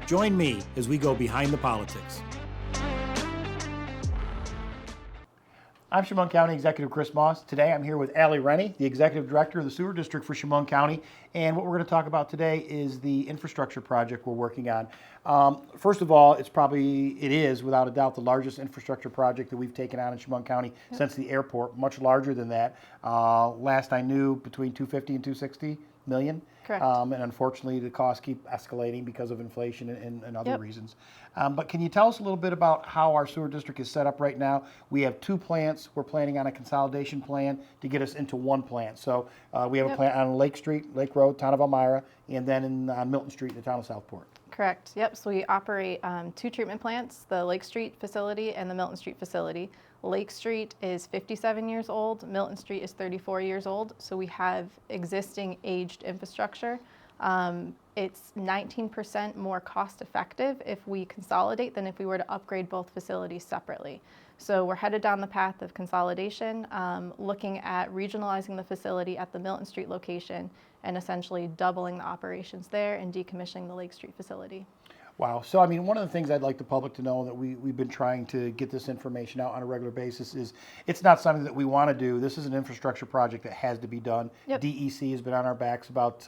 Join me as we go behind the politics. I'm Chemung County Executive Chris Moss. Today I'm here with Rennie, the Executive Director of the Sewer District for Chemung County. And what we're going to talk about today is the infrastructure project we're working on. First of all, it is without a doubt the largest infrastructure project that we've taken on in Chemung County since the airport, much larger than that. Last I knew, between 250 and 260 million. Correct. And unfortunately, the costs keep escalating because of inflation and other reasons. But can you tell us a little bit about how our sewer district is set up right now? We have two plants. We're planning on a consolidation plan to get us into one plant. So we have a plant on Lake Street, Lake Road, town of Elmira, and then in Milton Street, in the town of Southport. Correct. Yep. So we operate two treatment plants, the Lake Street facility and the Milton Street facility. Lake Street is 57 years old. Milton Street is 34 years old. So we have existing aged infrastructure. It's 19% more cost effective if we consolidate than if we were to upgrade both facilities separately. So we're headed down the path of consolidation, looking at regionalizing the facility at the Milton Street location and essentially doubling the operations there and decommissioning the Lake Street facility. Wow. So, I mean, one of the things I'd like the public to know that we've been trying to get this information out on a regular basis is it's not something that we want to do. This is an infrastructure project that has to be done. Yep. DEC has been on our backs about,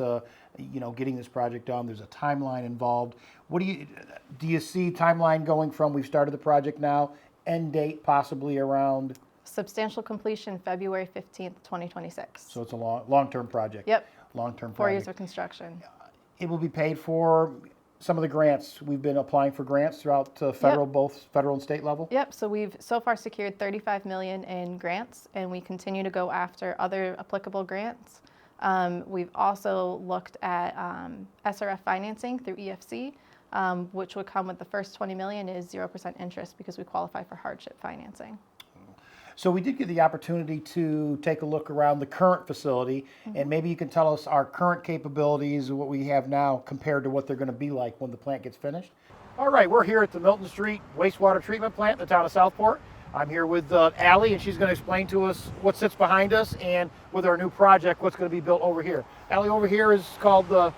getting this project done. There's a timeline involved. What do you see timeline going from we've started the project now, end date possibly around? Substantial completion February 15th, 2026. So it's a long-term project. Yep. Long-term project. 4 years of construction. It will be paid for. Some of the grants, we've been applying for grants throughout federal, both federal and state level? Yep, so we've so far secured $35 million in grants, and we continue to go after other applicable grants. We've also looked at SRF financing through EFC, which would come with the first $20 million is 0% interest because we qualify for hardship financing. So we did get the opportunity to take a look around the current facility, and maybe you can tell us our current capabilities, what we have now, compared to what they're going to be like when the plant gets finished. All right, we're here at the Milton Street Wastewater Treatment Plant in the town of Southport. I'm here with Allie, and she's going to explain to us what sits behind us and with our new project, what's going to be built over here. Allie, over here is called the...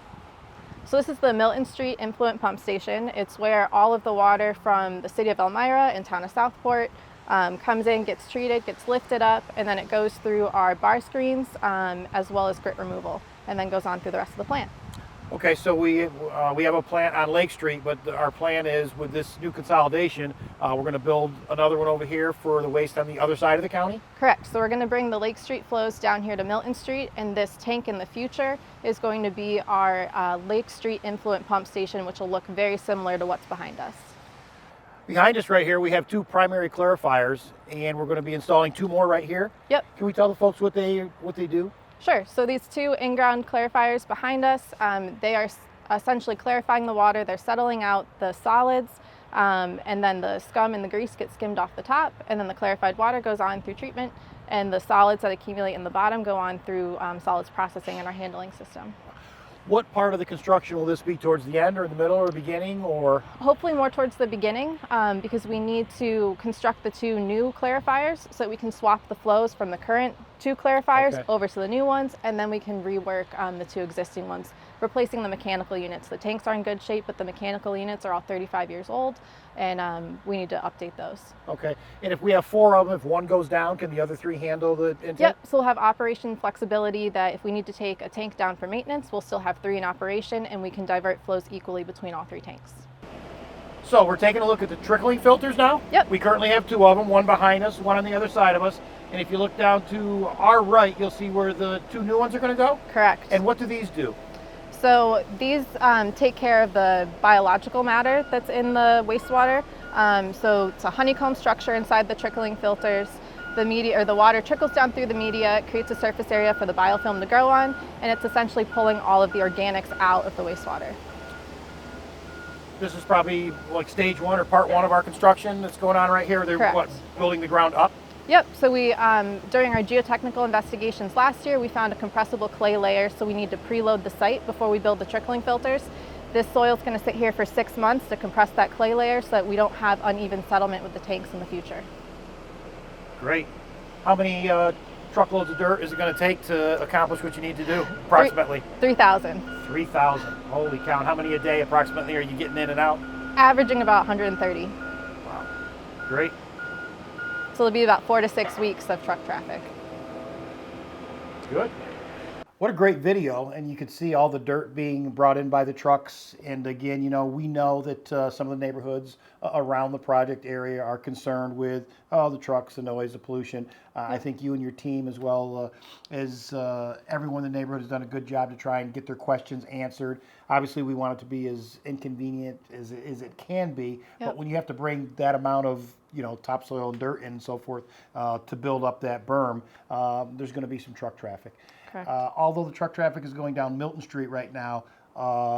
So this is the Milton Street Influent Pump Station. It's where all of the water from the city of Elmira and town of Southport comes in, gets treated, gets lifted up, and then it goes through our bar screens as well as grit removal, and then goes on through the rest of the plant. Okay, so we have a plant on Lake Street, but our plan is with this new consolidation, we're going to build another one over here for the waste on the other side of the county? Correct. So we're going to bring the Lake Street flows down here to Milton Street, and this tank in the future is going to be our Lake Street Influent Pump Station, which will look very similar to what's behind us. Behind us right here, we have two primary clarifiers, and we're going to be installing two more right here. Yep. Can we tell the folks what they do? Sure. So these two in-ground clarifiers behind us, they are essentially clarifying the water. They're settling out the solids, and then the scum and the grease get skimmed off the top, and then the clarified water goes on through treatment, and the solids that accumulate in the bottom go on through solids processing in our handling system. What part of the construction will this be, towards the end or the middle or the beginning, or? Hopefully more towards the beginning, because we need to construct the two new clarifiers so that we can swap the flows from the current two clarifiers over to the new ones, and then we can rework the two existing ones, replacing the mechanical units. The tanks are in good shape, but the mechanical units are all 35 years old, and we need to update those. Okay, and if we have four of them, if one goes down, can the other three handle the intake? Yep, so we'll have operation flexibility that if we need to take a tank down for maintenance, we'll still have three in operation, and we can divert flows equally between all three tanks. So we're taking a look at the trickling filters now. Yep. We currently have two of them, one behind us, one on the other side of us. And if you look down to our right, you'll see where the two new ones are going to go? Correct. And what do these do? So these take care of the biological matter that's in the wastewater. So it's a honeycomb structure inside the trickling filters. The media, or the water, trickles down through the media, creates a surface area for the biofilm to grow on, and it's essentially pulling all of the organics out of the wastewater. This is probably like stage one or part one of our construction that's going on right here. They're Correct. Building the ground up? Yep, so we, during our geotechnical investigations last year, we found a compressible clay layer, so we need to preload the site before we build the trickling filters. This soil is going to sit here for 6 months to compress that clay layer so that we don't have uneven settlement with the tanks in the future. Great. How many truckloads of dirt is it going to take to accomplish what you need to do, approximately? 3,000. 3,000. Holy cow. And how many a day approximately are you getting in and out? Averaging about 130. Wow. Great. So it'll be about 4 to 6 weeks of truck traffic. Good. What a great video, and you can see all the dirt being brought in by the trucks. And again, you know, we know that some of the neighborhoods around the project area are concerned with the trucks, the noise, the pollution. I think you and your team, as well as everyone in the neighborhood, has done a good job to try and get their questions answered. Obviously, we want it to be as inconvenient as it can be, but when you have to bring that amount of topsoil and dirt and so forth to build up that berm, there's going to be some truck traffic. Correct. Although the truck traffic is going down Milton Street right now,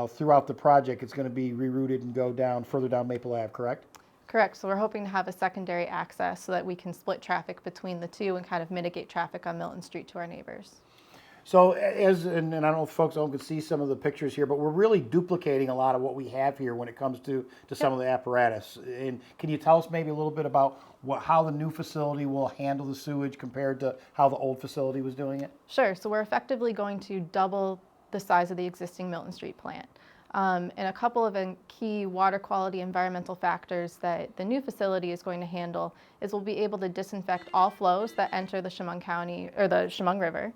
throughout the project, it's going to be rerouted and go down further down Maple Ave, correct? Correct. So we're hoping to have a secondary access so that we can split traffic between the two and kind of mitigate traffic on Milton Street to our neighbors. So and I don't know if folks all can see some of the pictures here, but we're really duplicating a lot of what we have here when it comes to some of the apparatus. And can you tell us maybe a little bit about how the new facility will handle the sewage compared to how the old facility was doing it? Sure. So we're effectively going to double the size of the existing Milton Street plant. And a couple of key water quality environmental factors that the new facility is going to handle is we'll be able to disinfect all flows that enter the Chemung County or the Chemung River.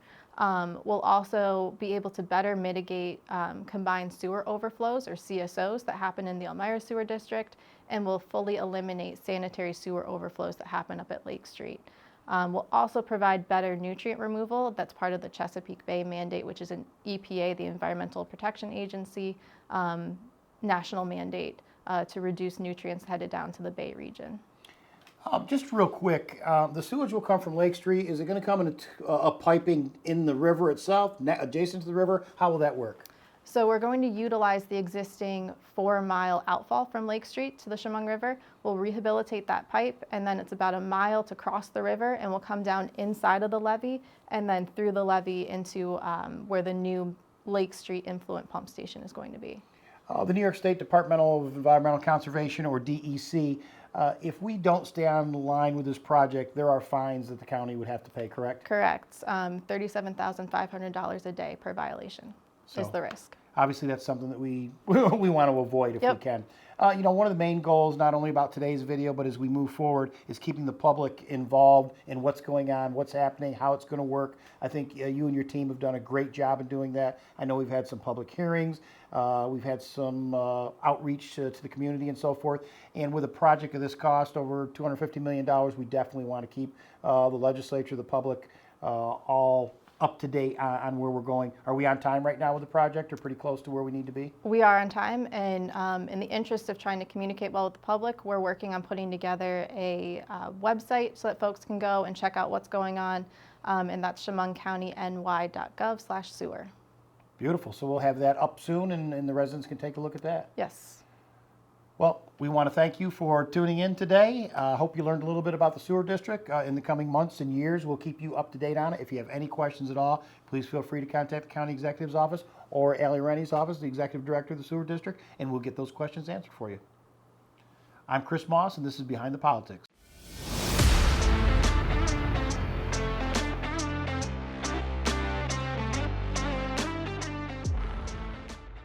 We'll also be able to better mitigate combined sewer overflows or CSOs that happen in the Elmira Sewer District, and we'll fully eliminate sanitary sewer overflows that happen up at Lake Street. We'll also provide better nutrient removal. That's part of the Chesapeake Bay mandate, which is an EPA, the Environmental Protection Agency, national mandate to reduce nutrients headed down to the Bay region. Just real quick, the sewage will come from Lake Street. Is it going to come in a piping in the river itself, adjacent to the river? How will that work? So we're going to utilize the existing 4-mile outfall from Lake Street to the Chemung River. We'll rehabilitate that pipe, and then it's about a mile to cross the river, and we'll come down inside of the levee and then through the levee into where the new Lake Street influent pump station is going to be. The New York State Department of Environmental Conservation, or DEC, if we don't stay on the line with this project, there are fines that the county would have to pay, correct? Correct. $37,500 a day per violation is the risk. Obviously, that's something that we want to avoid if we can. One of the main goals, not only about today's video, but as we move forward, is keeping the public involved in what's going on, what's happening, how it's going to work. I think you and your team have done a great job in doing that. I know we've had some public hearings. We've had some outreach to the community and so forth. And with a project of this cost, over $250 million, we definitely want to keep the legislature, the public, all up to date on where we're going. Are we on time right now with the project, or pretty close to where we need to be? We are on time, and in the interest of trying to communicate well with the public, we're working on putting together a website so that folks can go and check out what's going on, and that's chemungcountyny.gov/sewer. Beautiful. So we'll have that up soon, and the residents can take a look at that. Yes. Well, we want to thank you for tuning in today. Hope you learned a little bit about the sewer district. In the coming months and years, we'll keep you up to date on it. If you have any questions at all, please feel free to contact the county executive's office or Rennie's office, the executive director of the sewer district, and we'll get those questions answered for you. I'm Chris Moss, and this is Behind the Politics.